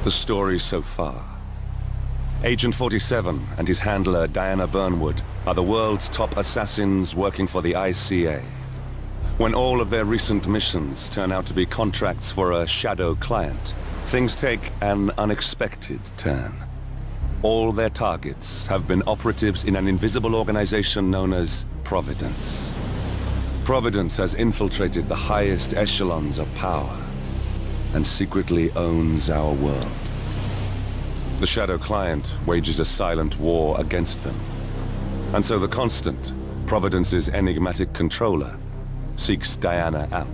The story so far. Agent 47 and his handler Diana Burnwood are the world's top assassins working for the ICA. When all of their recent missions turn out to be contracts for a shadow client, things take an unexpected turn. All their targets have been operatives in an invisible organization known as Providence. Providence has infiltrated the highest echelons of power and secretly owns our world. The Shadow Client wages a silent war against them. And so the Constant, Providence's enigmatic controller, seeks Diana out.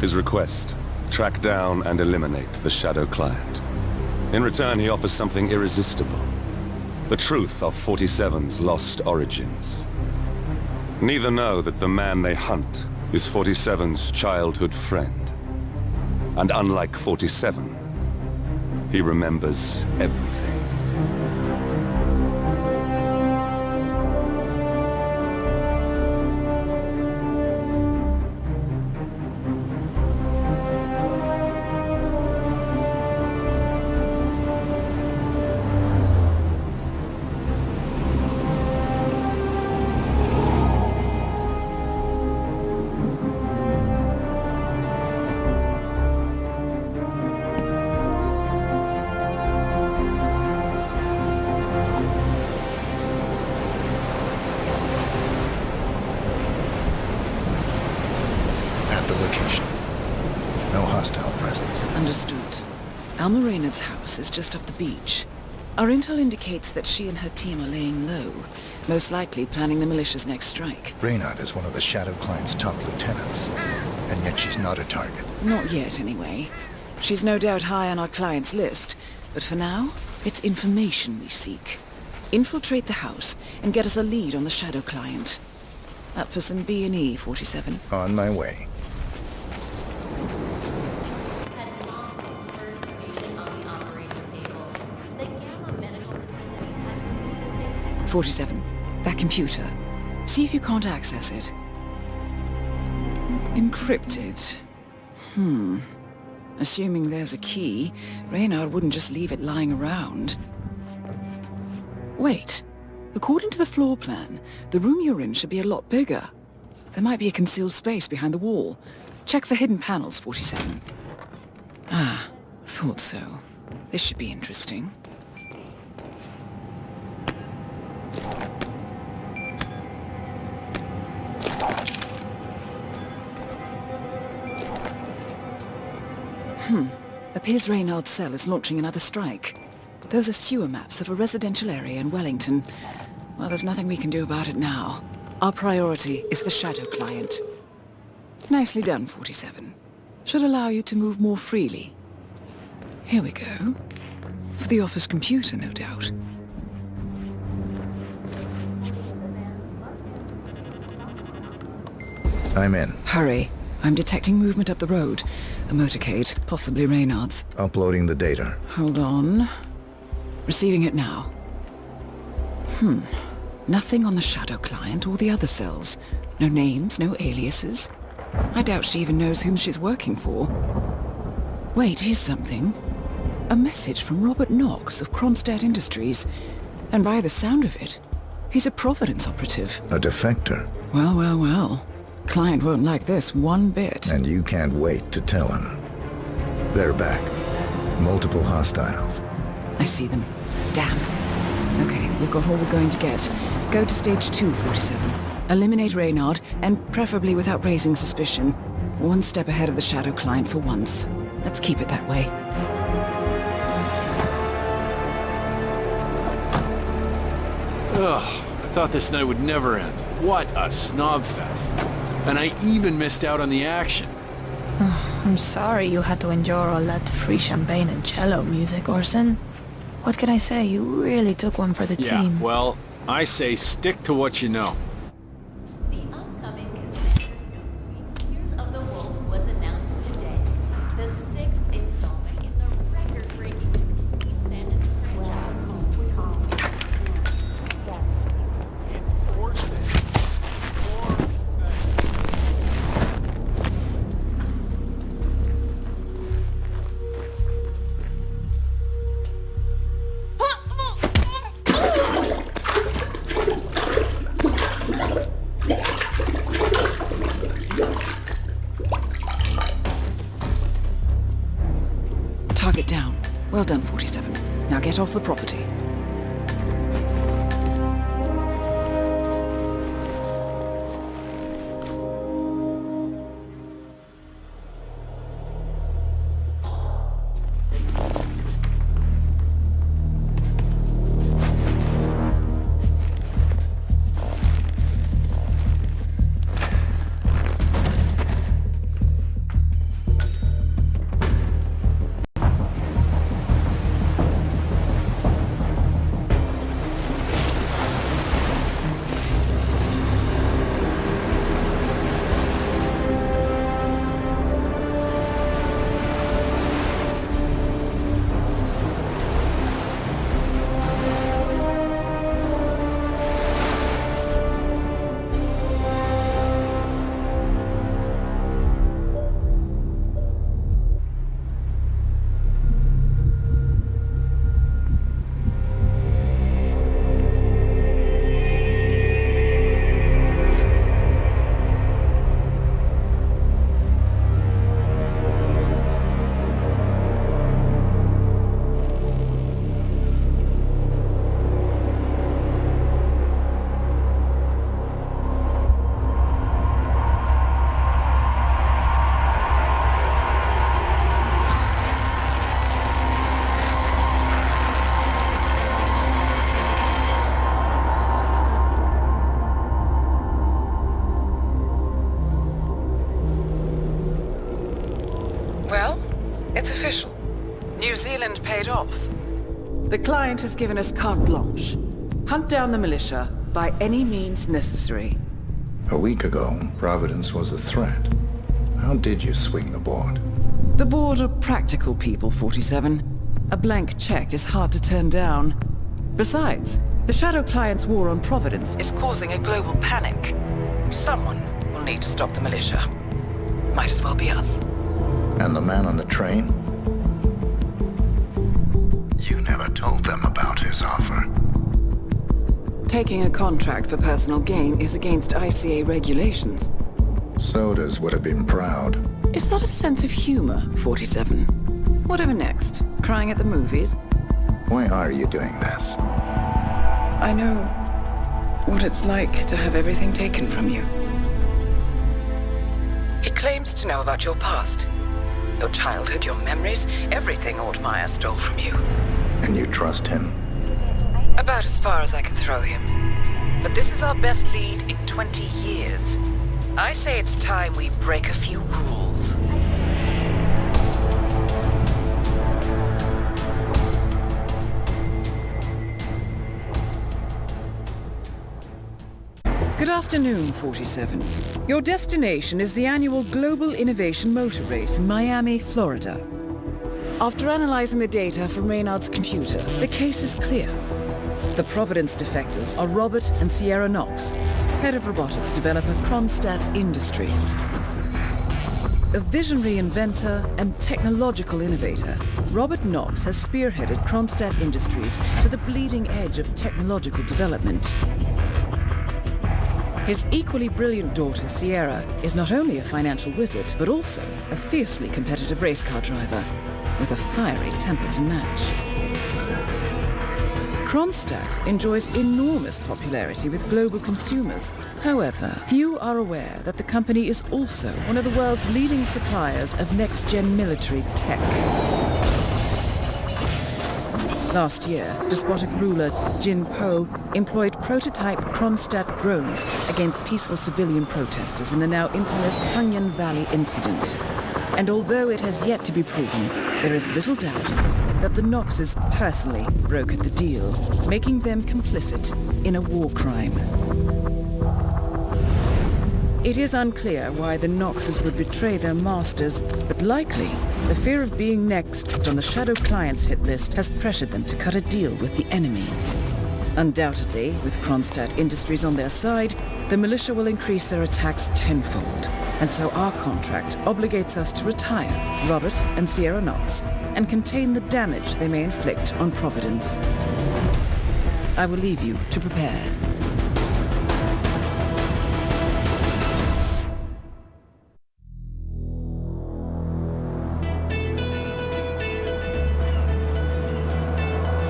His request, track down and eliminate the Shadow Client. In return, he offers something irresistible. The truth of 47's lost origins. Neither know that the man they hunt is 47's childhood friend. And unlike 47, he remembers everything. Alma Reynard's house is just up the beach. Our intel indicates that she and her team are laying low, most likely planning the militia's next strike. Reynard is one of the Shadow Client's top lieutenants, and yet she's not a target. Not yet, anyway. She's no doubt high on our client's list, but for now, it's information we seek. Infiltrate the house and get us a lead on the Shadow Client. Up for some B&E, 47? On my way. 47. That computer. See if you can't access it. Encrypted. Assuming there's a key, Reynard wouldn't just leave it lying around. Wait. According to the floor plan, the room you're in should be a lot bigger. There might be a concealed space behind the wall. Check for hidden panels, 47. Ah, thought so. This should be interesting. Appears Reynard's cell is launching another strike. Those are sewer maps of a residential area in Wellington. Well, there's nothing we can do about it now. Our priority is the Shadow Client. Nicely done, 47. Should allow you to move more freely. Here we go. For the office computer, no doubt. I'm in. Hurry. I'm detecting movement up the road. A motorcade, possibly Reynard's. Uploading the data. Hold on. Receiving it now. Nothing on the Shadow Client or the other cells. No names, no aliases. I doubt she even knows whom she's working for. Wait, here's something. A message from Robert Knox of Kronstadt Industries. And by the sound of it, he's a Providence operative. A defector. Well, well, well. Client won't like this one bit. And you can't wait to tell him. They're back. Multiple hostiles. I see them. Damn. Okay, we've got all we're going to get. Go to stage 2, 47. Eliminate Reynard, and preferably without raising suspicion. One step ahead of the Shadow Client for once. Let's keep it that way. Ugh, I thought this night would never end. What a snob fest. And I even missed out on the action. I'm sorry you had to endure all that free champagne and cello music, Orson. What can I say? You really took one for the team. Yeah, well, I say stick to what you know. The upcoming cassette discovery, Tears of the Wolf, was announced today. The 6th installment in the record-breaking teen fantasy franchise. Well done, 47. Now get off the property. Well, it's official. New Zealand paid off. The client has given us carte blanche. Hunt down the militia by any means necessary. A week ago, Providence was a threat. How did you swing the board? The board are practical people, 47. A blank check is hard to turn down. Besides, the Shadow Client's war on Providence is causing a global panic. Someone will need to stop the militia. Might as well be us. And the man on the train? You never told them about his offer. Taking a contract for personal gain is against ICA regulations. Sodas would have been proud. Is that a sense of humor, 47? Whatever next? Crying at the movies? Why are you doing this? I know what it's like to have everything taken from you. He claims to know about your past. Your childhood, your memories, everything Ortmeyer stole from you. And you trust him? About as far as I can throw him. But this is our best lead in 20 years. I say it's time we break a few rules. Good afternoon, 47. Your destination is the annual Global Innovation Motor Race in Miami, Florida. After analyzing the data from Reynard's computer, the case is clear. The Providence defectors are Robert and Sierra Knox, head of robotics developer Kronstadt Industries. A visionary inventor and technological innovator, Robert Knox has spearheaded Kronstadt Industries to the bleeding edge of technological development. His equally brilliant daughter, Sierra, is not only a financial wizard, but also a fiercely competitive race car driver, with a fiery temper to match. Kronstadt enjoys enormous popularity with global consumers. However, few are aware that the company is also one of the world's leading suppliers of next-gen military tech. Last year, despotic ruler Jin Po employed prototype Kronstadt drones against peaceful civilian protesters in the now infamous Tungan Valley incident. And although it has yet to be proven, there is little doubt that the Knoxes personally brokered the deal, making them complicit in a war crime. It is unclear why the Knoxes would betray their masters, but likely the fear of being next on the Shadow Client's hit list has pressured them to cut a deal with the enemy. Undoubtedly, with Kronstadt Industries on their side, the militia will increase their attacks tenfold, and so our contract obligates us to retire Robert and Sierra Knox and contain the damage they may inflict on Providence. I will leave you to prepare.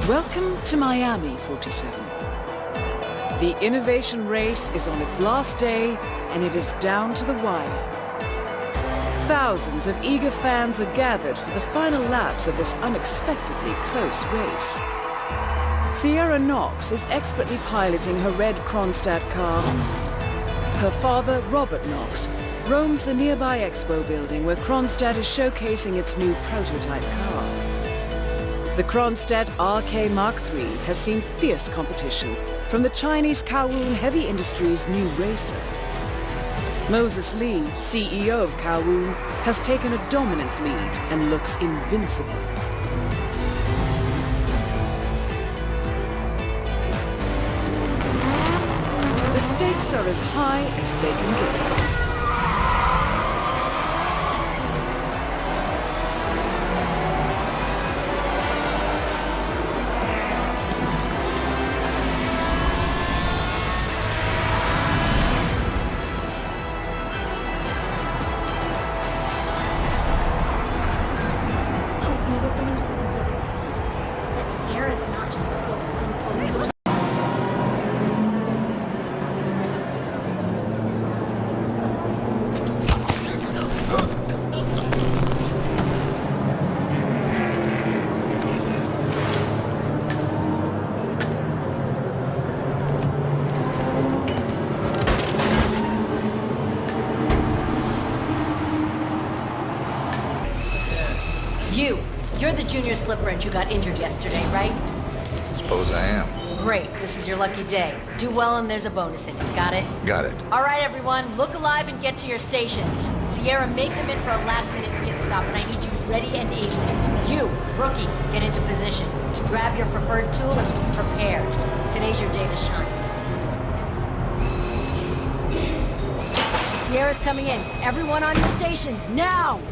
Welcome to Miami, 47. The innovation race is on its last day, and it is down to the wire. Thousands of eager fans are gathered for the final laps of this unexpectedly close race. Sierra Knox is expertly piloting her red Kronstadt car. Her father, Robert Knox, roams the nearby expo building where Kronstadt is showcasing its new prototype car. The Kronstadt RK Mark III has seen fierce competition from the Chinese Kowloon Heavy Industries' new racer. Moses Lee, CEO of Kowloon, has taken a dominant lead and looks invincible. The stakes are as high as they can get. But Sierra's not just quote-unquote. You're the junior slip wrench who got injured yesterday, right? Suppose I am. Great, this is your lucky day. Do well and there's a bonus in it, got it? Got it. All right, everyone, look alive and get to your stations. Sierra may come in for a last-minute pit stop, and I need you ready and able. You, rookie, get into position. Grab your preferred tool and be prepared. Today's your day to shine. Sierra's coming in. Everyone on your stations, now!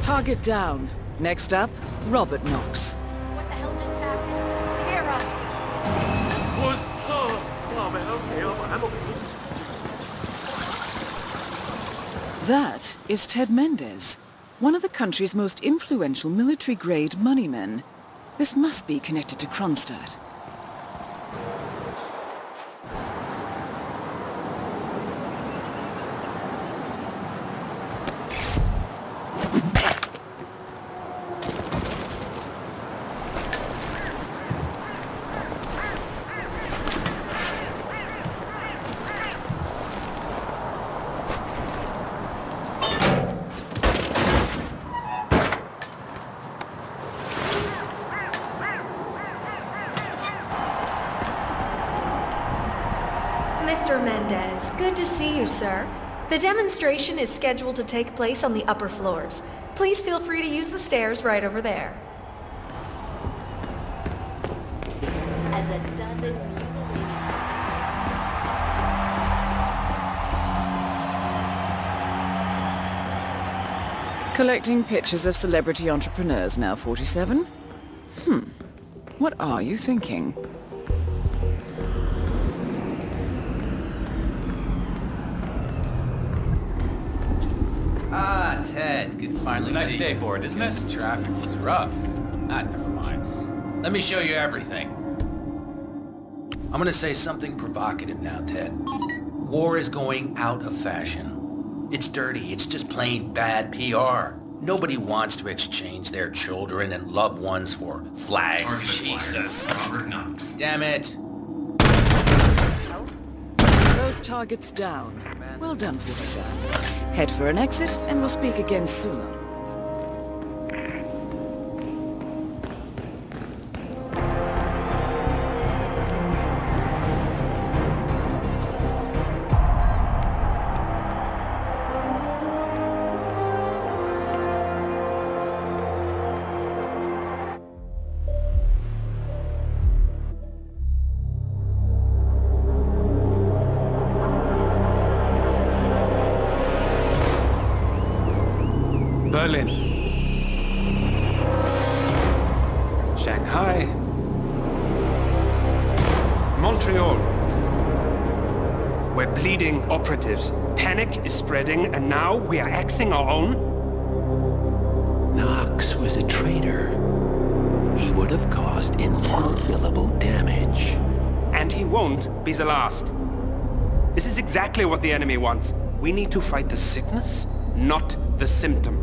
Target down. Next up, Robert Knox. What the hell just happened? Sierra! That is Ted Mendez, one of the country's most influential military-grade moneymen. This must be connected to Kronstadt. Mr. Mendez, good to see you, sir. The demonstration is scheduled to take place on the upper floors. Please feel free to use the stairs right over there. As a dozen mutilated... Collecting pictures of celebrity entrepreneurs now, 47? What are you thinking? Ah, Ted, good to finally Nice see day you. for it, isn't it? This traffic was rough. Ah, never mind. Let me show you everything. I'm gonna say something provocative now, Ted. War is going out of fashion. It's dirty. It's just plain bad PR. Nobody wants to exchange their children and loved ones for flags. Jesus. Robert Knox. Damn it. Both targets down. Well done, 47. Head for an exit, and we'll speak again soon. Berlin. Shanghai. Montreal. We're bleeding operatives. Panic is spreading, and now we are axing our own? Knox was a traitor. He would have caused incalculable damage. And he won't be the last. This is exactly what the enemy wants. We need to fight the sickness, not the symptom.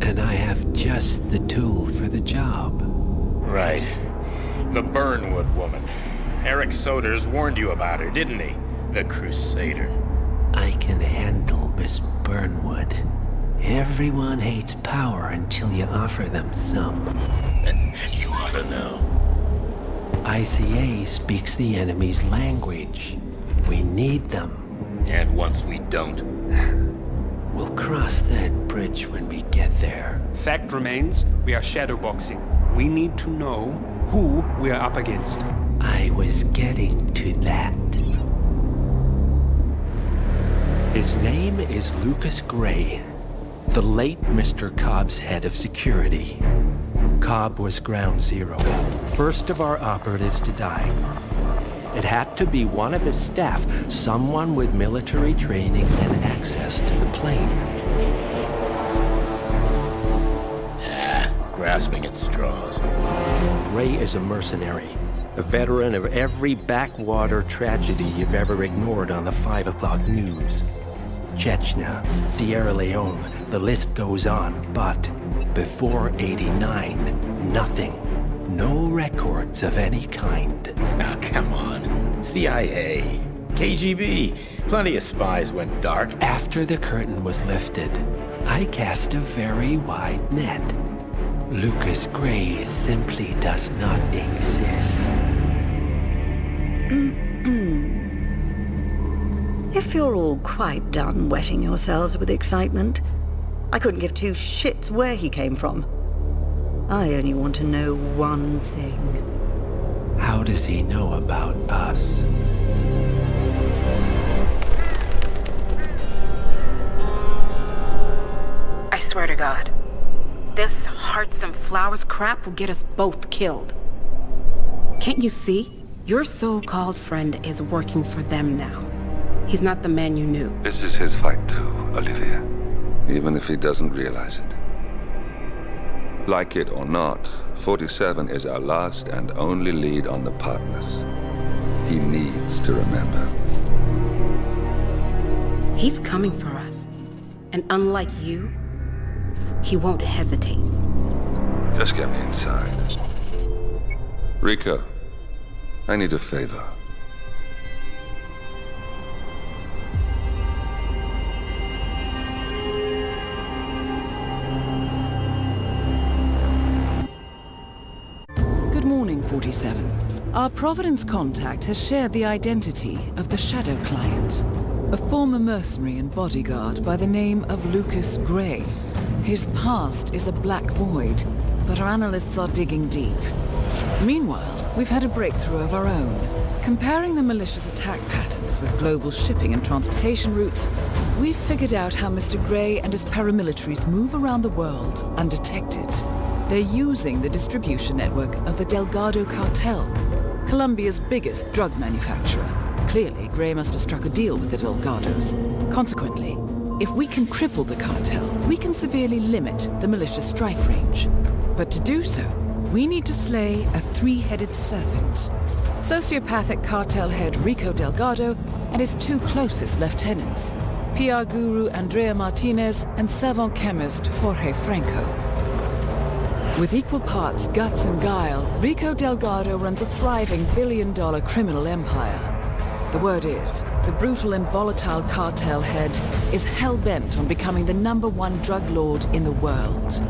And I have just the tool for the job. Right. The Burnwood woman. Eric Soders warned you about her, didn't he? The Crusader. I can handle Miss Burnwood. Everyone hates power until you offer them some. You ought to know. ICA speaks the enemy's language. We need them. And once we don't? We'll cross that bridge when we get there. Fact remains, we are shadowboxing. We need to know who we are up against. I was getting to that. His name is Lucas Gray, the late Mr. Cobb's head of security. Cobb was ground zero, first of our operatives to die. It had to be one of his staff, someone with military training and access to the plane. Grasping at straws. Gray is a mercenary, a veteran of every backwater tragedy you've ever ignored on the 5 o'clock news. Chechnya, Sierra Leone, the list goes on, but before '89, nothing. No records of any kind. Now, come on. CIA, KGB, plenty of spies went dark. After the curtain was lifted, I cast a very wide net. Lucas Gray simply does not exist. If you're all quite done wetting yourselves with excitement, I couldn't give two shits where he came from. I only want to know one thing. How does he know about us? I swear to God, this hearts and flowers crap will get us both killed. Can't you see? Your so-called friend is working for them now. He's not the man you knew. This is his fight too, Olivia. Even if he doesn't realize it. Like it or not, 47 is our last and only lead on the partners. He needs to remember. He's coming for us. And unlike you, he won't hesitate. Just get me inside. Rico, I need a favor. Good morning, 47. Our Providence contact has shared the identity of the Shadow Client, a former mercenary and bodyguard by the name of Lucas Gray. His past is a black void, but our analysts are digging deep. Meanwhile, we've had a breakthrough of our own. Comparing the militia's attack patterns with global shipping and transportation routes, we've figured out how Mr. Gray and his paramilitaries move around the world undetected. They're using the distribution network of the Delgado cartel, Colombia's biggest drug manufacturer. Clearly, Gray must have struck a deal with the Delgados. Consequently, if we can cripple the cartel, we can severely limit the militia's strike range. But to do so, we need to slay a three-headed serpent. Sociopathic cartel head Rico Delgado and his two closest lieutenants, PR guru Andrea Martinez and savant chemist Jorge Franco. With equal parts guts and guile, Rico Delgado runs a thriving billion-dollar criminal empire. The word is, the brutal and volatile cartel head is hell-bent on becoming the #1 drug lord in the world.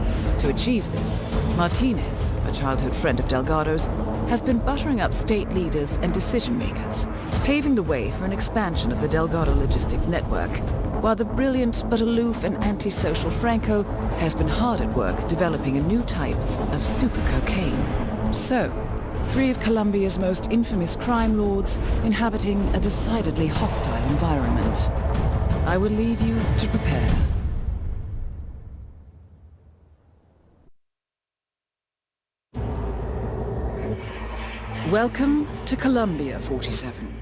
To achieve this, Martinez, a childhood friend of Delgado's, has been buttering up state leaders and decision-makers, paving the way for an expansion of the Delgado logistics network, while the brilliant but aloof and antisocial Franco has been hard at work developing a new type of super cocaine. So, 3 of Colombia's most infamous crime lords inhabiting a decidedly hostile environment. I will leave you to prepare. Welcome to Colombia, 47.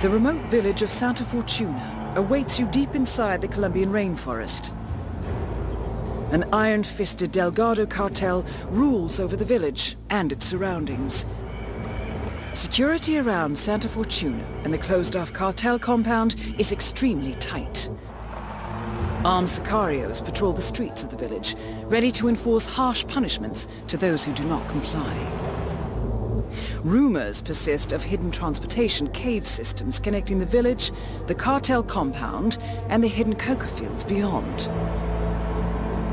The remote village of Santa Fortuna awaits you deep inside the Colombian rainforest. An iron-fisted Delgado cartel rules over the village and its surroundings. Security around Santa Fortuna and the closed-off cartel compound is extremely tight. Armed sicarios patrol the streets of the village, ready to enforce harsh punishments to those who do not comply. Rumors persist of hidden transportation cave systems connecting the village, the cartel compound, and the hidden coca fields beyond.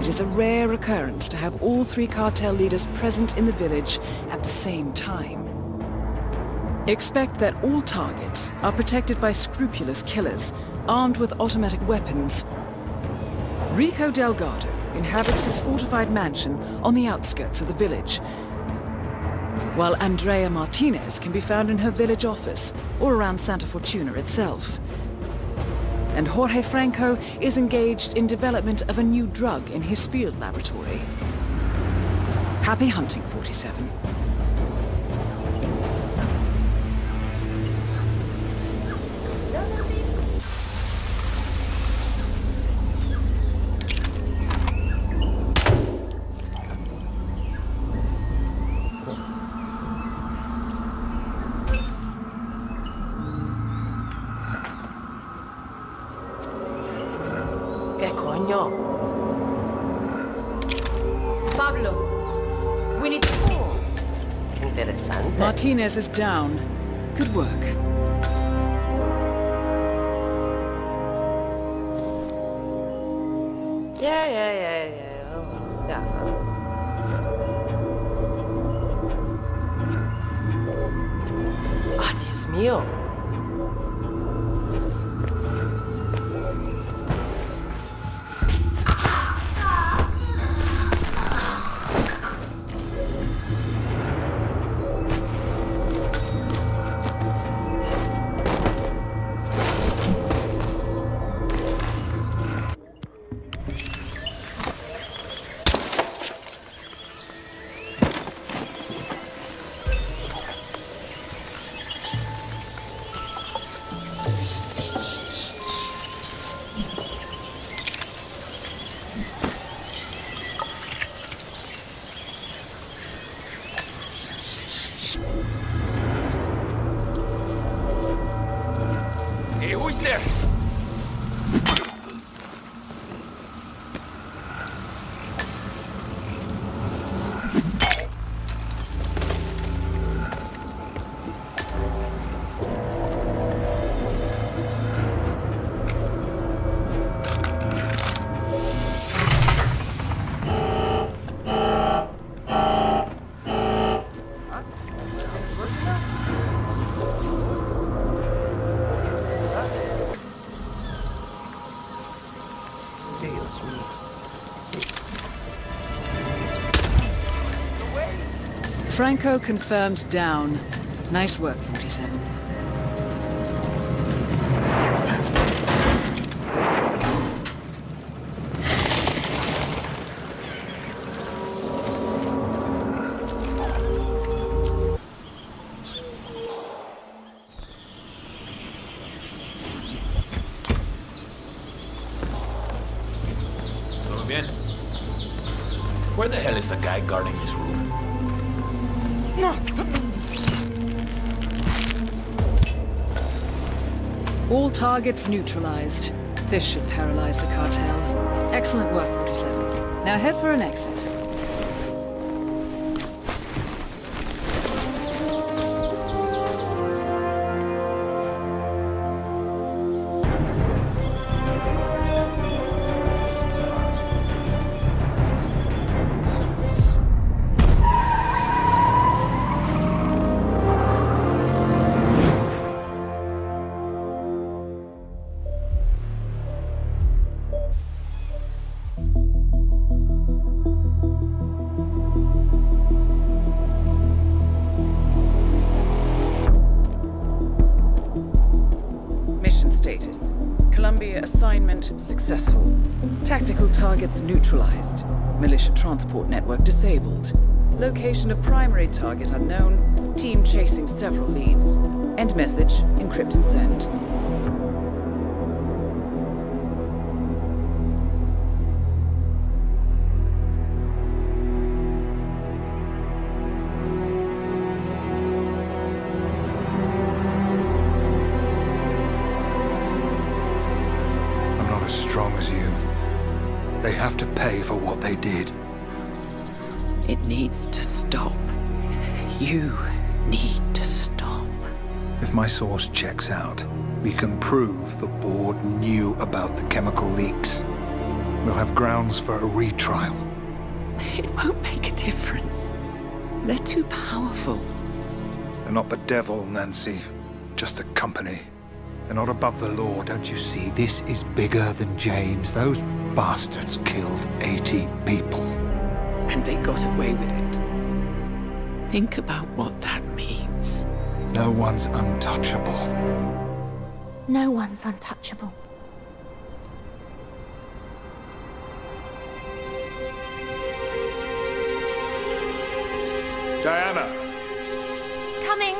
It is a rare occurrence to have all three cartel leaders present in the village at the same time. Expect that all targets are protected by scrupulous killers, armed with automatic weapons. Rico Delgado inhabits his fortified mansion on the outskirts of the village, while Andrea Martinez can be found in her village office or around Santa Fortuna itself. And Jorge Franco is engaged in development of a new drug in his field laboratory. Happy hunting, 47. Pablo, we need more. Interesante. Martinez is down. Good work. Yeah. Ah, Dios mío. Hey, who's there? Franco confirmed down. Nice work, 47. Todo bien? Where the hell is the guy guarding this room? All targets neutralized. This should paralyze the cartel. Excellent work, 47. Now head for an exit. Status. Columbia assignment successful. Tactical targets neutralized. Militia transport network disabled. Location of primary target unknown. Team chasing several leads. End message. Encrypt and send. I'm not as strong as you. They have to pay for what they did. It needs to stop. You need to stop. If my source checks out, we can prove the board knew about the chemical leaks. We'll have grounds for a retrial. It won't make a difference. They're too powerful. They're not the devil, Nancy. Just a company. They're not above the law, don't you see? This is bigger than James. Those bastards killed 80 people. And they got away with it. Think about what that means. No one's untouchable. No one's untouchable. Diana! Coming!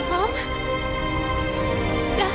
Mom? Dad?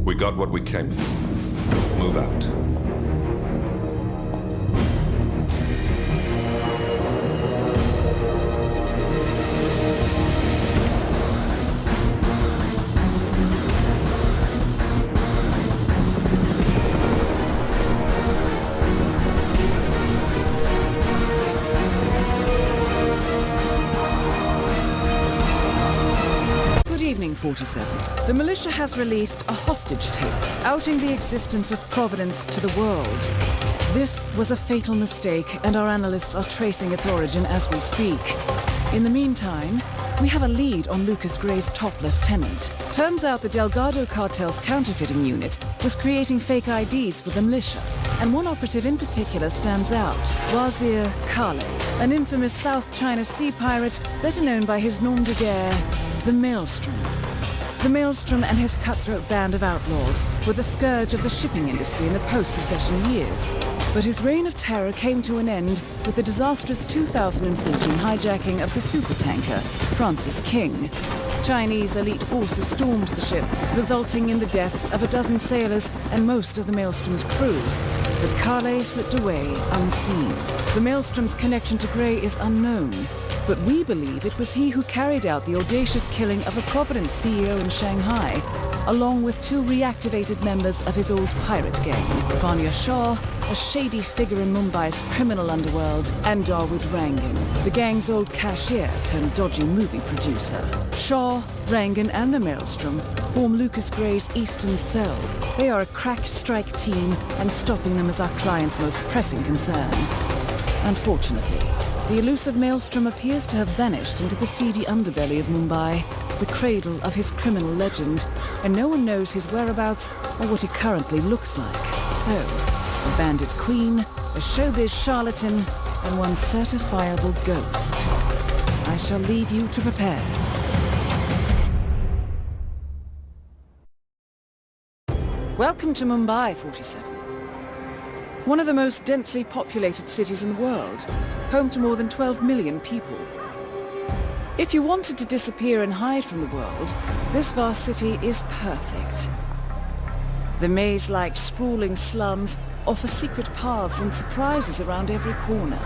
We got what we came for. Move out. Good evening, 47. The militia has released a hostage tape outing the existence of Providence to the world. This was a fatal mistake, and our analysts are tracing its origin as we speak. In the meantime, we have a lead on Lucas Gray's top lieutenant. Turns out the Delgado cartel's counterfeiting unit was creating fake IDs for the militia, and one operative in particular stands out, Wazir Kale, an infamous South China Sea pirate better known by his nom de guerre, the Maelstrom. The Maelstrom and his cutthroat band of outlaws were the scourge of the shipping industry in the post-recession years. But his reign of terror came to an end with the disastrous 2014 hijacking of the supertanker Francis King. Chinese elite forces stormed the ship, resulting in the deaths of a dozen sailors and most of the Maelstrom's crew. But Kale slipped away unseen. The Maelstrom's connection to Gray is unknown, but we believe it was he who carried out the audacious killing of a Providence CEO in Shanghai, along with two reactivated members of his old pirate gang, Vanya Shah, a shady figure in Mumbai's criminal underworld, and Dawood Rangan, the gang's old cashier turned dodgy movie producer. Shah, Rangan, and the Maelstrom form Lucas Gray's Eastern Cell. They are a crack strike team, and stopping them is our client's most pressing concern. Unfortunately, the elusive Maelstrom appears to have vanished into the seedy underbelly of Mumbai, the cradle of his criminal legend, and no one knows his whereabouts or what he currently looks like. So, a bandit queen, a showbiz charlatan, and one certifiable ghost. I shall leave you to prepare. Welcome to Mumbai, 47. One of the most densely populated cities in the world, home to more than 12 million people. If you wanted to disappear and hide from the world, this vast city is perfect. The maze-like sprawling slums offer secret paths and surprises around every corner.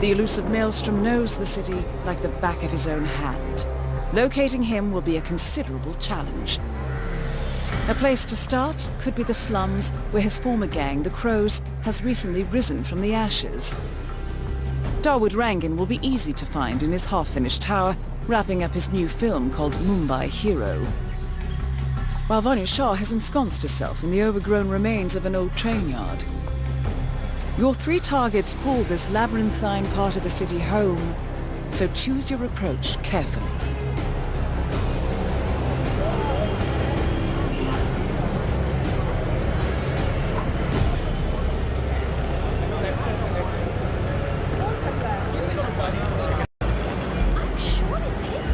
The elusive Maelstrom knows the city like the back of his own hand. Locating him will be a considerable challenge. A place to start could be the slums where his former gang, the Crows, has recently risen from the ashes. Dawood Rangan will be easy to find in his half-finished tower, wrapping up his new film called Mumbai Hero. While Vanya Shah has ensconced herself in the overgrown remains of an old train yard. Your 3 targets call this labyrinthine part of the city home, so choose your approach carefully. I'm sure it's him.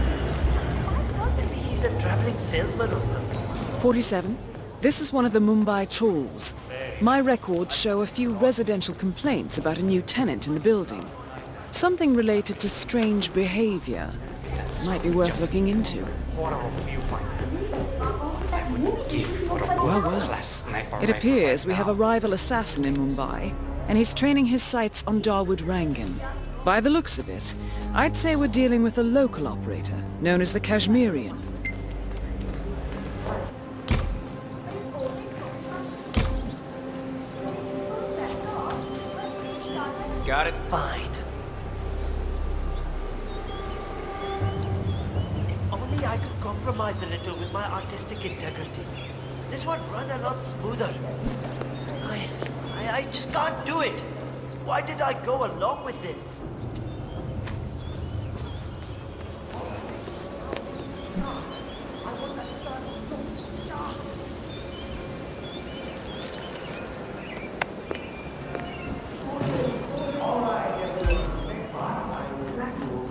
I thought maybe he's a traveling salesman or something. 47. This is one of the Mumbai chawls. My records show a few residential complaints about a new tenant in the building. Something related to strange behavior. Might be worth looking into. Well. It appears we have a rival assassin in Mumbai, and he's training his sights on Dawood Rangan. By the looks of it, I'd say we're dealing with a local operator, known as the Kashmirian. Got it. Fine. If only I could compromise a little with my artistic integrity. This would run a lot smoother. I just can't do it. Why did I go along with this?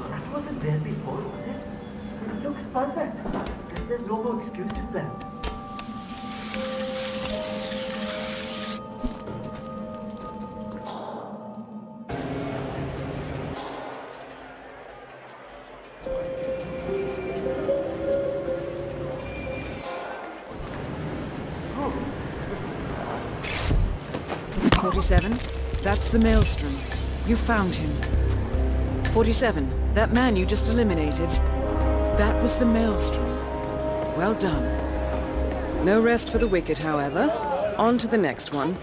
That wasn't there before, was it? It looks perfect. There's no more excuses then. Oh. 47. That's the Maelstrom. You found him. 47. That man you just eliminated. That was the Maelstrom. Well done. No rest for the wicked, however. On to the next one.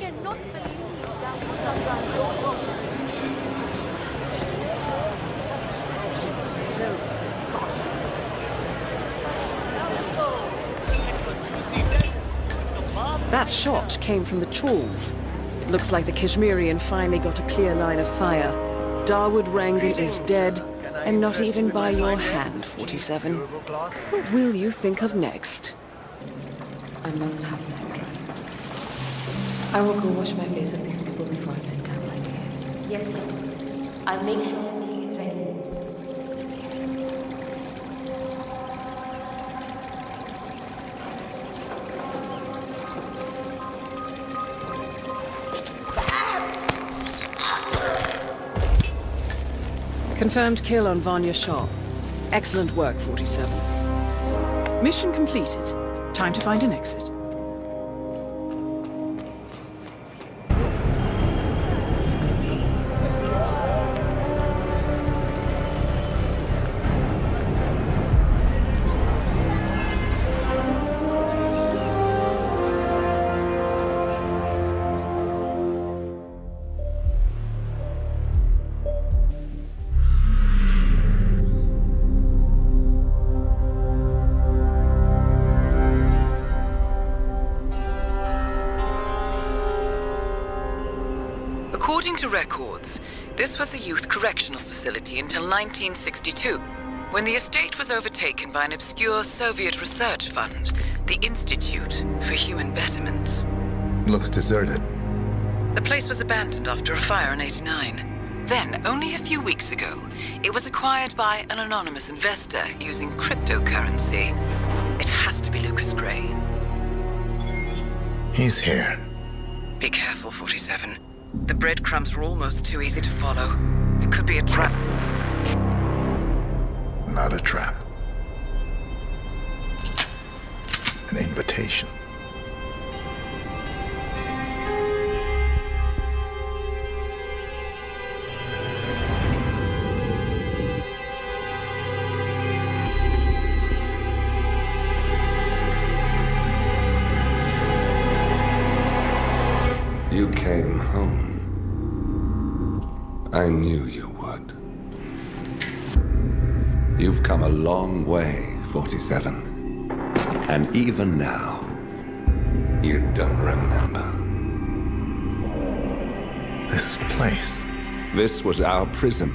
That shot came from the chawls. It looks like the Kashmirian finally got a clear line of fire. Dawood Rangan is dead, and not even by your hand, 47. What will you think of next? I must have that right. I will go wash my face at these people before I sit down, my dear. Yes, ma'am. I'll make sure the tea is ready. Confirmed kill on Vanya Shah. Excellent work, 47. Mission completed. Time to find an exit. According to records, this was a youth correctional facility until 1962, when the estate was overtaken by an obscure Soviet research fund, the Institute for Human Betterment. Looks deserted. The place was abandoned after a fire in '89. Then, only a few weeks ago, it was acquired by an anonymous investor using cryptocurrency. It has to be Lucas Gray. He's here. Be careful, 47. The breadcrumbs were almost too easy to follow. It could be a trap. Not a trap. An invitation. home. I knew you would. You've come a long way, 47. And even now, you don't remember. This place. This was our prison,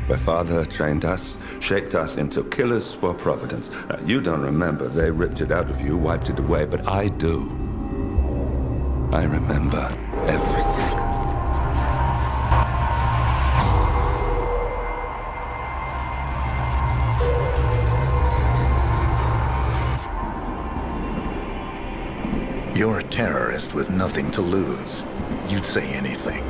where Father trained us, shaped us into killers for Providence. You don't remember. They ripped it out of you, wiped it away, but I do. I remember everything. You're a terrorist with nothing to lose. You'd say anything.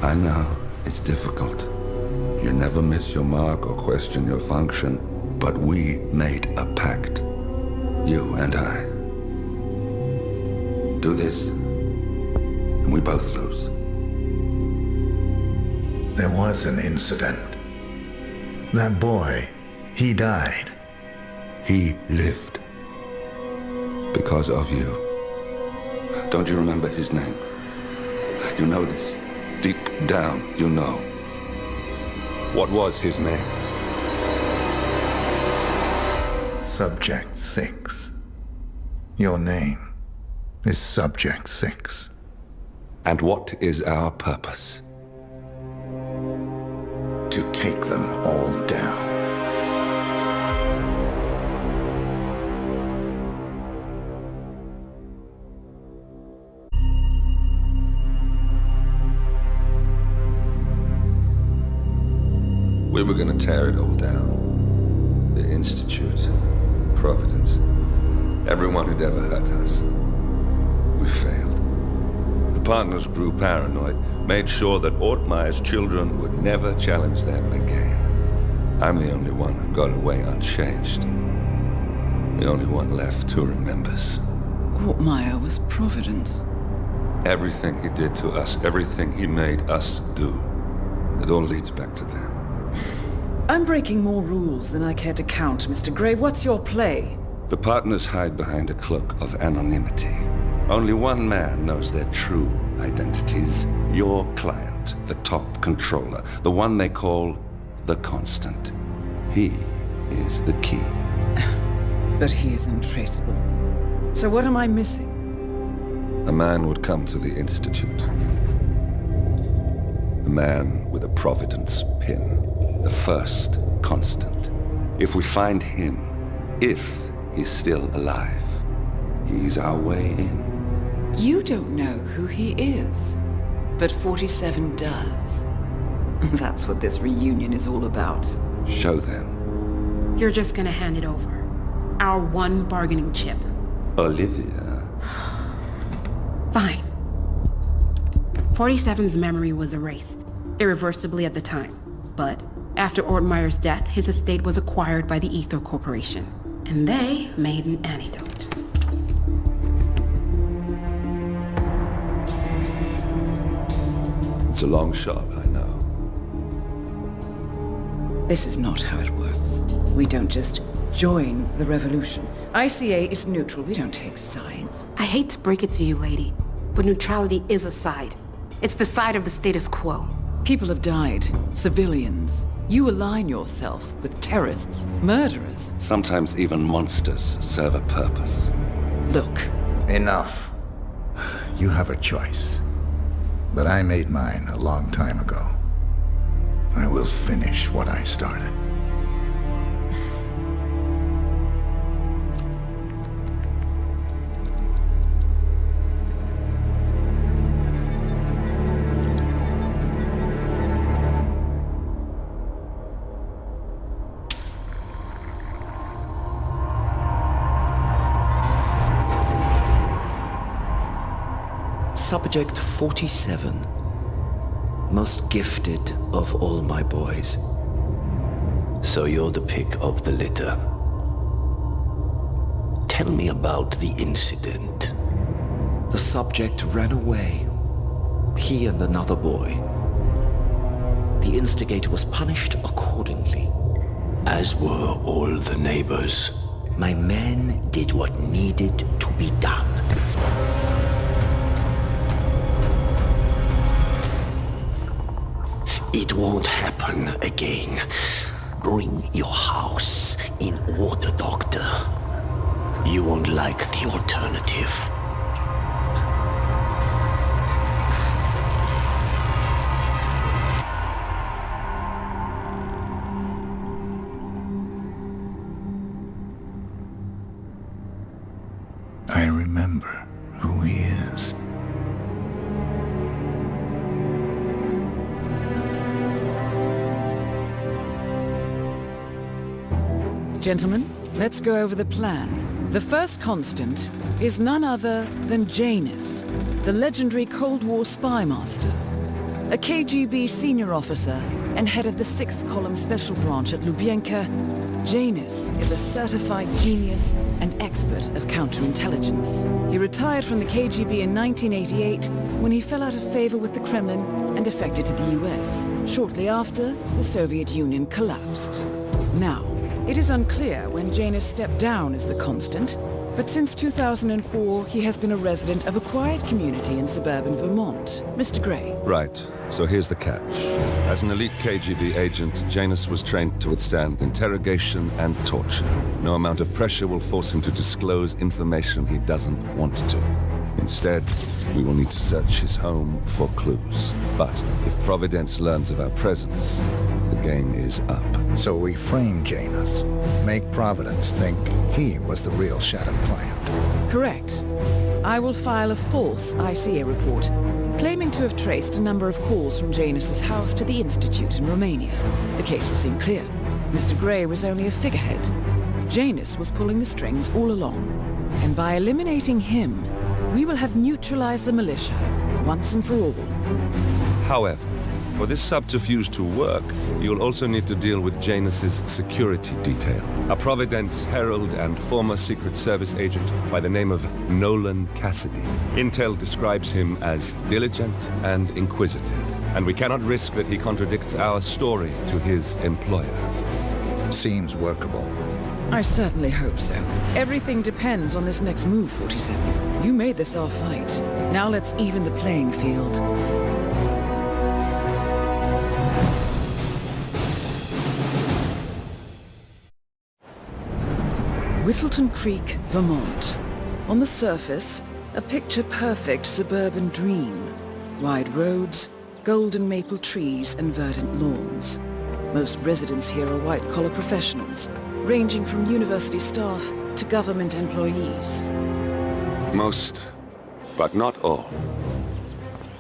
I know, it's difficult. You never miss your mark or question your function, but we made a pact. You and I. Do this, and we both lose. There was an incident. That boy, he died. He lived. Because of you. Don't you remember his name? You know this. Deep down, you know. What was his name? Subject 6. Your name is Subject 6. And what is our purpose? To take them all down. We were gonna tear it all down. The Institute, Providence, everyone who'd ever hurt us. We failed. The partners grew paranoid, made sure that Ortmeyer's children would never challenge them again. I'm the only one who got away unchanged. The only one left who remembers. Ortmeyer was Providence. Everything he did to us, everything he made us do, it all leads back to them. I'm breaking more rules than I care to count, Mr. Gray. What's your play? The partners hide behind a cloak of anonymity. Only one man knows their true identities. Your client, the top controller, the one they call the Constant. He is the key. But he is untraceable. So what am I missing? A man would come to the Institute. A man with a Providence pin. The first Constant. If we find him, if he's still alive, he's our way in. You don't know who he is, but 47 does. That's what this reunion is all about. Show them. You're just gonna hand it over. Our one bargaining chip. Olivia. Fine. 47's memory was erased, irreversibly at the time. But after Ortmeyer's death, his estate was acquired by the Ether Corporation. And they made an antidote. It's a long shot, I know. This is not how it works. We don't just join the revolution. ICA is neutral. We don't take sides. I hate to break it to you, lady, but neutrality is a side. It's the side of the status quo. People have died. Civilians. You align yourself with terrorists, murderers. Sometimes even monsters serve a purpose. Look. Enough. You have a choice. But I made mine a long time ago. I will finish what I started. Subject 47. Most gifted of all my boys. So you're the pick of the litter. Tell me about the incident. The subject ran away. He and another boy. the instigator was punished accordingly. As were all the neighbors. My men did what needed to be done. It won't happen again. Bring your house in order, Doctor. You won't like the alternative. I remember who he is. Gentlemen, let's go over the plan. The first constant is none other than Janus, the legendary Cold War spy master, a KGB senior officer and head of the 6th Column Special Branch at Lubyanka. Janus is a certified genius and expert of counterintelligence. He retired from the KGB in 1988 when he fell out of favor with the Kremlin and defected to the US. Shortly after, the Soviet Union collapsed. Now, it is unclear when Janus stepped down as the constant, but since 2004, he has been a resident of a quiet community in suburban Vermont. Mr. Gray. Right. So here's the catch. As an elite KGB agent, Janus was trained to withstand interrogation and torture. No amount of pressure will force him to disclose information he doesn't want to. Instead, we will need to search his home for clues. But if Providence learns of our presence, the game is up. So we frame Janus, make Providence think he was the real shadow client. Correct. I will file a false ICA report claiming to have traced a number of calls from Janus's house to the Institute in Romania. The case will seem clear. Mr. Gray was only a figurehead. Janus was pulling the strings all along. And by eliminating him, we will have neutralized the militia once and for all. However, for this subterfuge to work, you'll also need to deal with Janus's security detail. A Providence herald and former Secret Service agent by the name of Nolan Cassidy. Intel describes him as diligent and inquisitive, and we cannot risk that he contradicts our story to his employer. Seems workable. I certainly hope so. Everything depends on this next move, 47. You made this our fight. Now let's even the playing field. Whittleton Creek, Vermont. On the surface, a picture-perfect suburban dream. Wide roads, golden maple trees and verdant lawns. Most residents here are white-collar professionals, ranging from university staff to government employees. Most, but not all.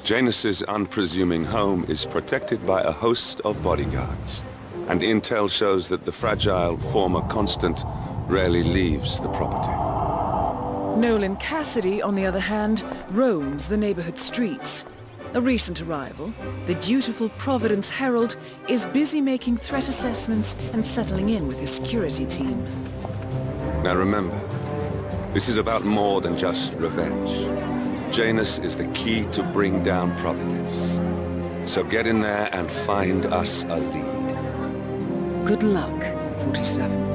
Janus's unpresuming home is protected by a host of bodyguards, and intel shows that the fragile former constant rarely leaves the property. Nolan Cassidy, on the other hand, roams the neighborhood streets. A recent arrival, the dutiful Providence Herald is busy making threat assessments and settling in with his security team. Now remember, this is about more than just revenge. Janus is the key to bring down Providence. So get in there and find us a lead. Good luck, 47.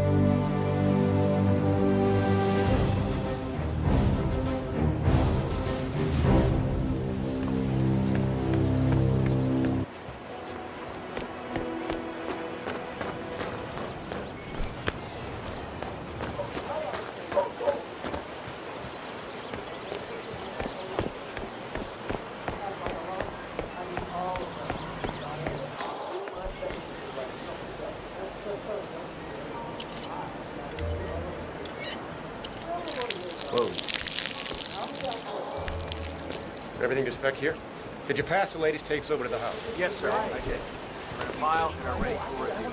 Everything just back here? Did you pass the latest tapes over to the house? Yes, sir, I did. We're in a file and are ready for review.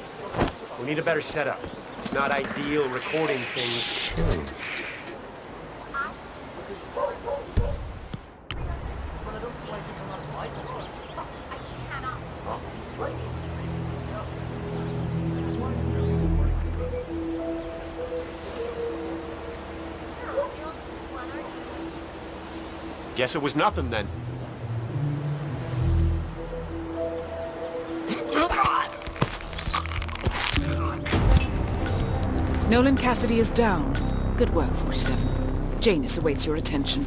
We need a better setup. It's not ideal recording things. Guess it was nothing then. Nolan Cassidy is down. Good work, 47. Janus awaits your attention.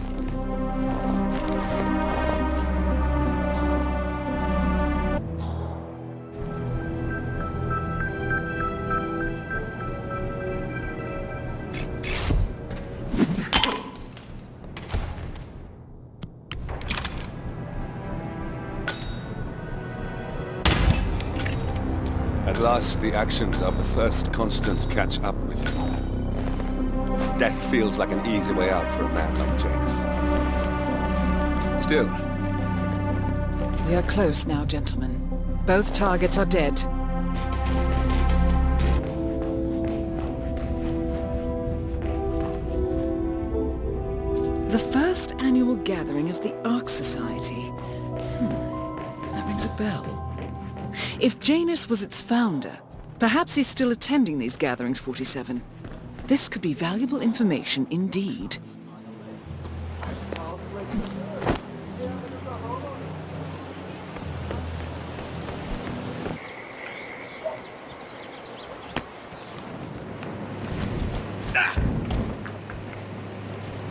At last, the actions of the first constant catch up with you. Death feels like an easy way out for a man like Janus. Still. We are close now, gentlemen. Both targets are dead. The first annual gathering of the Ark Society. That rings a bell. If Janus was its founder, perhaps he's still attending these gatherings, 47. This could be valuable information indeed.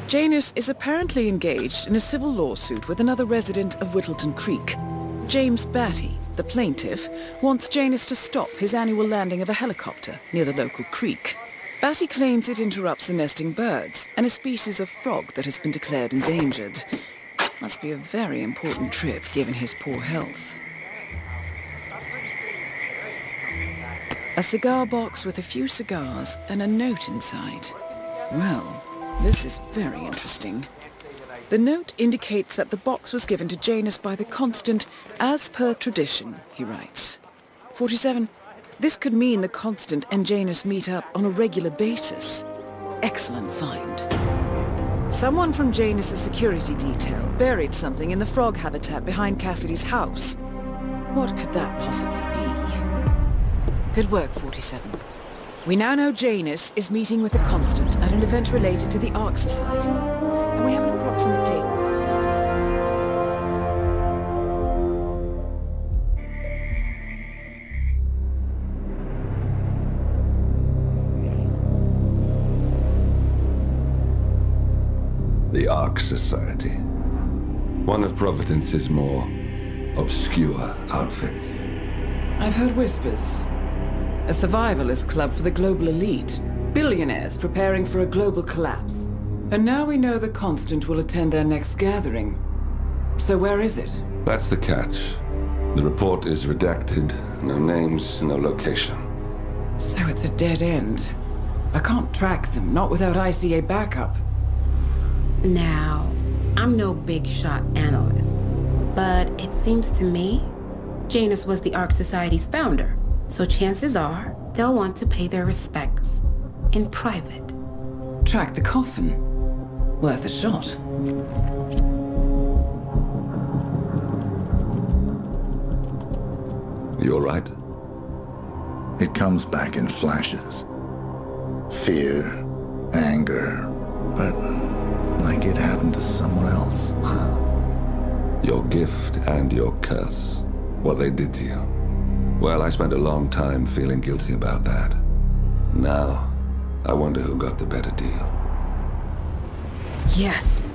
Janus is apparently engaged in a civil lawsuit with another resident of Whittleton Creek. James Batty, the plaintiff, wants Janus to stop his annual landing of a helicopter near the local creek. Batty claims it interrupts the nesting birds and a species of frog that has been declared endangered. Must be a very important trip given his poor health. A cigar box with a few cigars and a note inside. Well, this is very interesting. The note indicates that the box was given to Janus by the Constant as per tradition, he writes. 47. This could mean the Constant and Janus meet up on a regular basis. Excellent find. Someone from Janus' security detail buried something in the frog habitat behind Cassidy's house. What could that possibly be? Good work, 47. We now know Janus is meeting with the Constant at an event related to the Ark Society. And we have an approximate date. The Ark Society. One of Providence's more obscure outfits. I've heard whispers. A survivalist club for the global elite. Billionaires preparing for a global collapse. And now we know the Constant will attend their next gathering. So where is it? That's the catch. The report is redacted. No names, no location. So it's a dead end. I can't track them, not without ICA backup. Now, I'm no big shot analyst, but it seems to me Janus was the Ark Society's founder, so chances are they'll want to pay their respects in private. Track the coffin. Worth a shot. You all right? It comes back in flashes. Fear, anger, but like it happened to someone else. Your gift and your curse. What they did to you. Well, I spent a long time feeling guilty about that. Now, I wonder who got the better deal. Yes.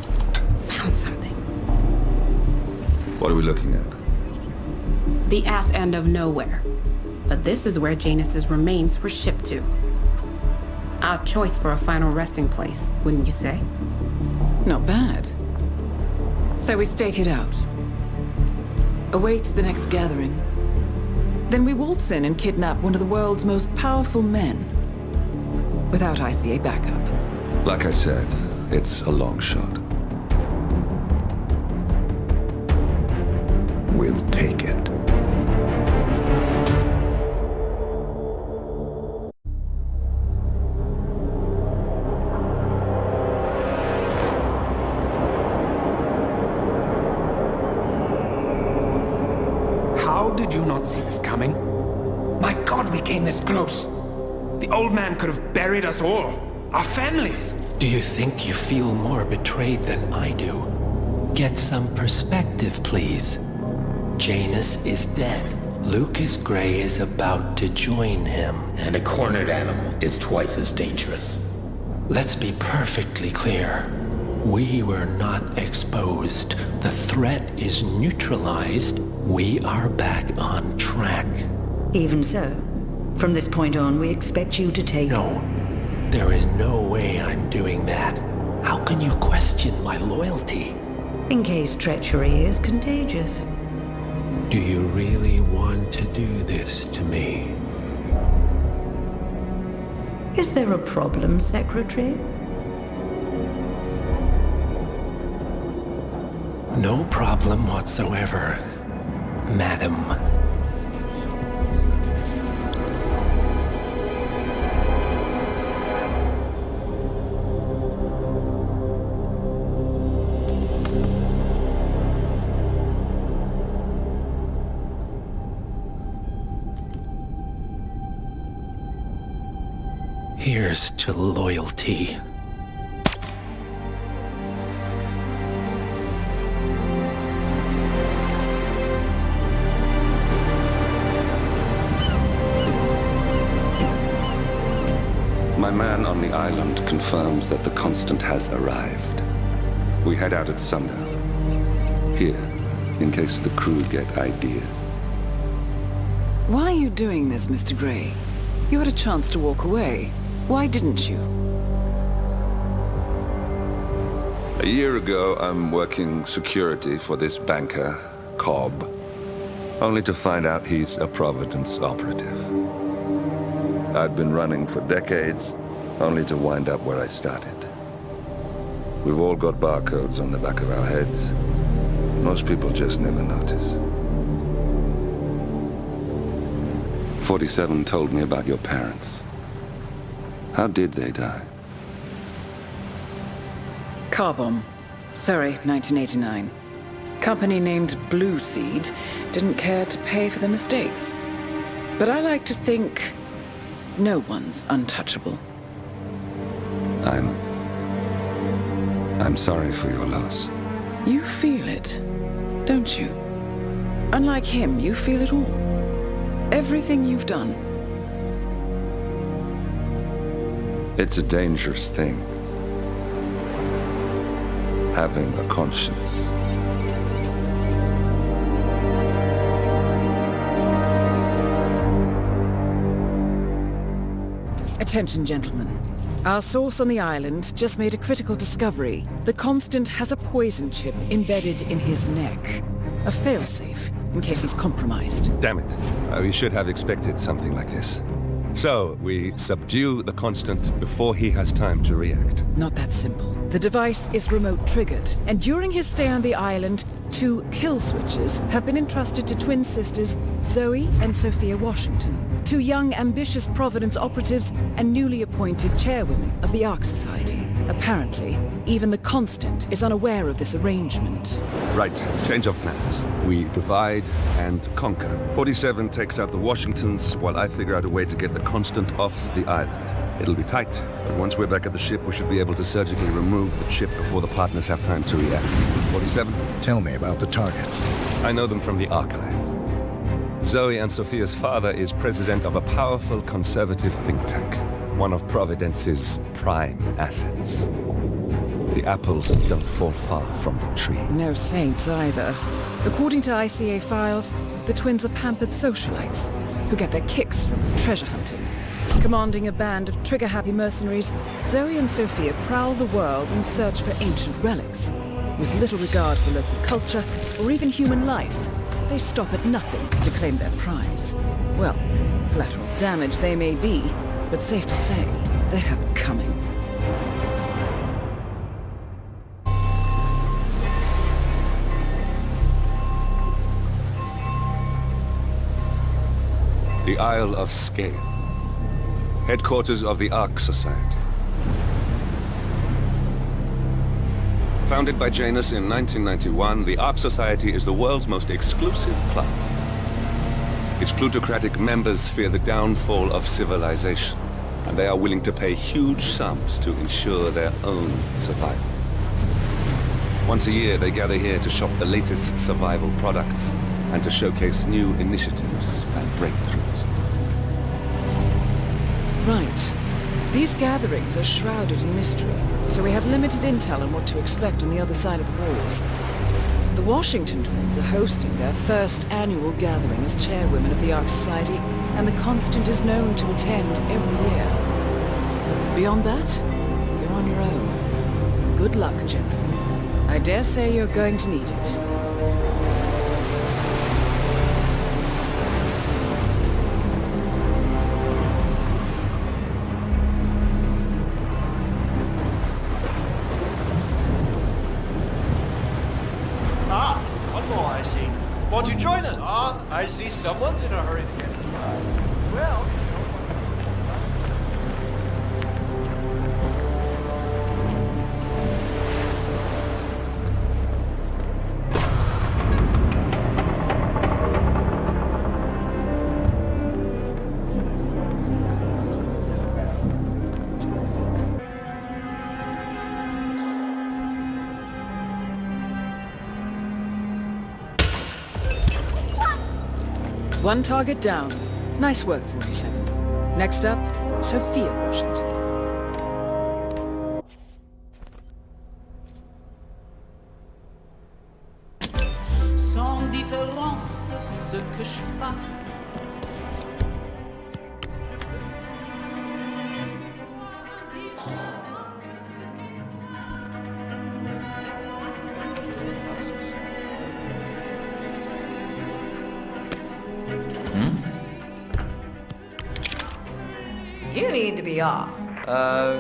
Found something. What are we looking at? The ass end of nowhere. But this is where Janus's remains were shipped to. Odd choice for a final resting place, wouldn't you say? Not bad. So we stake it out. Await the next gathering. Then we waltz in and kidnap one of the world's most powerful men. Without ICA backup. Like I said, it's a long shot. We'll take it. How did you not see this coming? My God, we came this close. The old man could have buried us all. Our families. Do you think you feel more betrayed than I do? Get some perspective, please. Janus is dead. Lucas Gray is about to join him. And a cornered animal is twice as dangerous. Let's be perfectly clear. We were not exposed. The threat is neutralized. We are back on track. Even so, from this point on, we expect you to take... No, there is no way I'm doing that. How can you question my loyalty? In case treachery is contagious. Do you really want to do this to me? Is there a problem, Secretary? No problem whatsoever, Madam. Here's to loyalty. My man on the island confirms that the Constant has arrived. We head out at sundown. Here, in case the crew get ideas. Why are you doing this, Mr. Gray? You had a chance to walk away. Why didn't you? A year ago, I'm working security for this banker, Cobb, only to find out he's a Providence operative. I'd been running for decades, only to wind up where I started. We've all got barcodes on the back of our heads. Most people just never notice. 47 told me about your parents. How did they die? Car bomb. Surrey, 1989. Company named Blue Seed didn't care to pay for their mistakes. But I like to think no one's untouchable. I'm sorry for your loss. You feel it, don't you? Unlike him, you feel it all. Everything you've done. It's a dangerous thing. Having a conscience. Attention, gentlemen. Our source on the island just made a critical discovery. The Constant has a poison chip embedded in his neck. A failsafe, in case he's compromised. Damn it. We should have expected something like this. So, we subdue the Constant before he has time to react. Not that simple. The device is remote triggered, and during his stay on the island, 2 kill switches have been entrusted to twin sisters Zoe and Sophia Washington, 2 young, ambitious Providence operatives and newly appointed chairwomen of the Ark Society. Apparently, even the Constant is unaware of this arrangement. Right, change of plans. We divide and conquer. 47 takes out the Washingtons, while I figure out a way to get the Constant off the island. It'll be tight, but once we're back at the ship, we should be able to surgically remove the chip before the partners have time to react. 47? Tell me about the targets. I know them from the archive. Zoe and Sophia's father is president of a powerful conservative think tank, one of Providence's prime assets. The apples don't fall far from the tree. No saints either. According to ICA files, the twins are pampered socialites who get their kicks from treasure hunting. Commanding a band of trigger-happy mercenaries, Zoe and Sophia prowl the world in search for ancient relics. With little regard for local culture or even human life, they stop at nothing to claim their prize. Well, collateral damage they may be, but safe to say, they have it coming. The Isle of Scale, headquarters of the Ark Society. Founded by Janus in 1991, the Ark Society is the world's most exclusive club. Its plutocratic members fear the downfall of civilization, and they are willing to pay huge sums to ensure their own survival. Once a year, they gather here to shop the latest survival products and to showcase new initiatives and breakthroughs. Right. These gatherings are shrouded in mystery, so we have limited intel on what to expect on the other side of the walls. The Washington twins are hosting their first annual gathering as chairwomen of the Ark Society, and the Constant is known to attend every year. Beyond that, you're on your own. Good luck, gentlemen. I dare say you're going to need it. Won't you join us? I see someone's in a hurry to get inside. Well... One target down. Nice work, 47. Next up, Sophia Washington. Sans différence, ce que je fasse. You need to be off.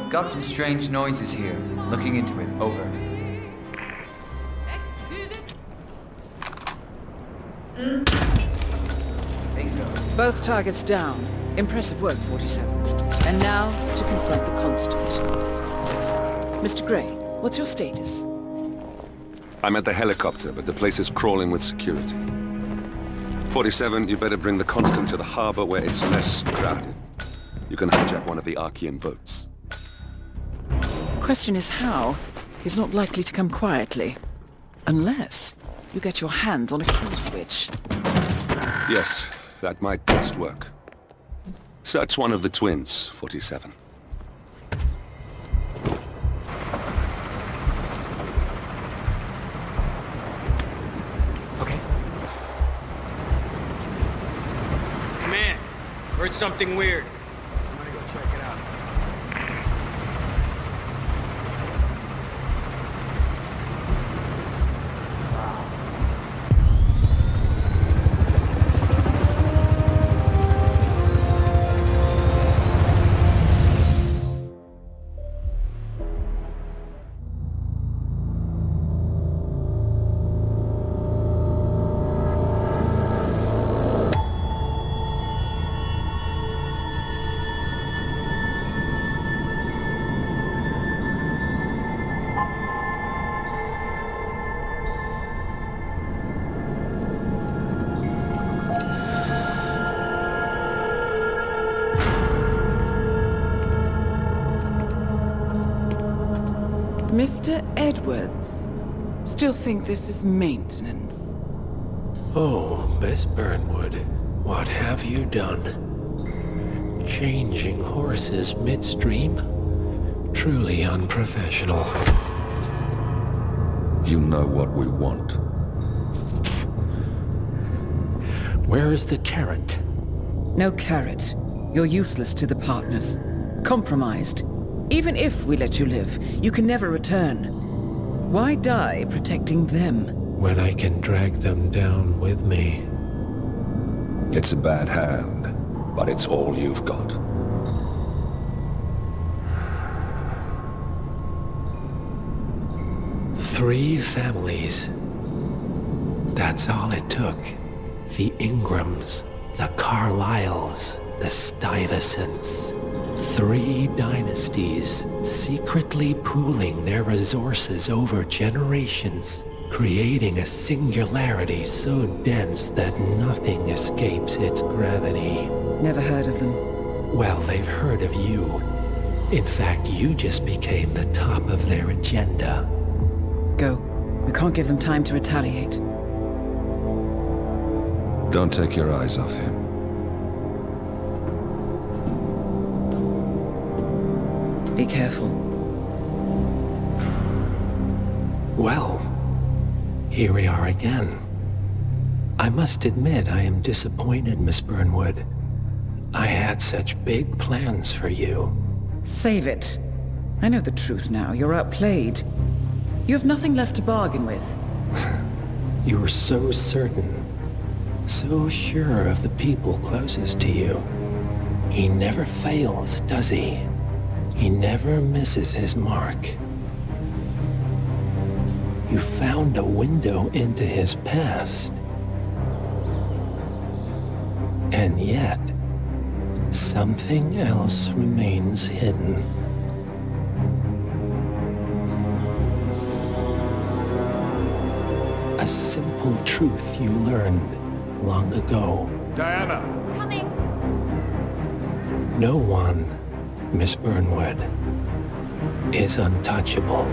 Got some strange noises here. Looking into it. Over. Both targets down. Impressive work, 47. And now, to confront the Constant. Mr. Gray, what's your status? I'm at the helicopter, but the place is crawling with security. 47, you better bring the Constant to the harbor where it's less crowded. You can hijack one of the Archean boats. Question is how? He's not likely to come quietly. Unless you get your hands on a kill switch. Yes, that might just work. Search one of the twins, 47. Okay. Command, heard something weird. I'm gonna go check it out. Mr. Edwards, still think this is maintenance? Oh, Miss Burnwood, what have you done? Changing horses midstream? Truly unprofessional. You know what we want. Where is the carrot? No carrot. You're useless to the partners. Compromised. Even if we let you live, you can never return. Why die protecting them? When I can drag them down with me. It's a bad hand, but it's all you've got. Three families. That's all it took. The Ingrams, the Carlyles, the Stuyvesants. 3 dynasties secretly pooling their resources over generations, creating a singularity so dense that nothing escapes its gravity. Never heard of them. Well, they've heard of you. In fact, you just became the top of their agenda. Go. We can't give them time to retaliate. Don't take your eyes off him. Be careful. Well, here we are again. I must admit I am disappointed, Miss Burnwood. I had such big plans for you. Save it. I know the truth now. You're outplayed. You have nothing left to bargain with. You were so certain, so sure of the people closest to you. He never fails, does he? He never misses his mark. You found a window into his past. And yet, something else remains hidden. A simple truth you learned long ago. Diana! Coming! No one, Miss Burnwood, is untouchable.